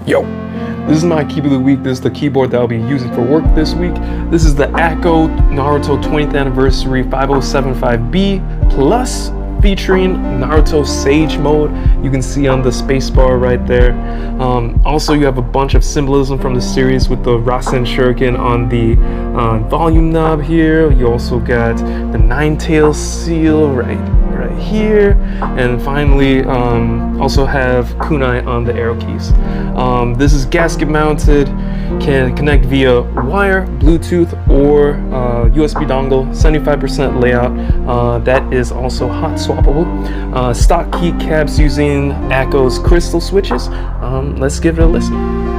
Yo, this is my keyboard of the week. This is the keyboard that I'll be using for work this week. This is the Akko Naruto 20th Anniversary 5075B Plus, featuring Naruto Sage mode. You can see on the spacebar right there. Also, you have a bunch of symbolism from the series with the Rasen Shuriken on the volume knob here. You also got the Nine-Tail seal right here, and finally also have kunai on the arrow keys. This is gasket mounted, can connect via wire, Bluetooth, or USB dongle. 75% layout. That is also hot swappable. Stock keycaps using Akko's Crystal switches. Let's give it a listen.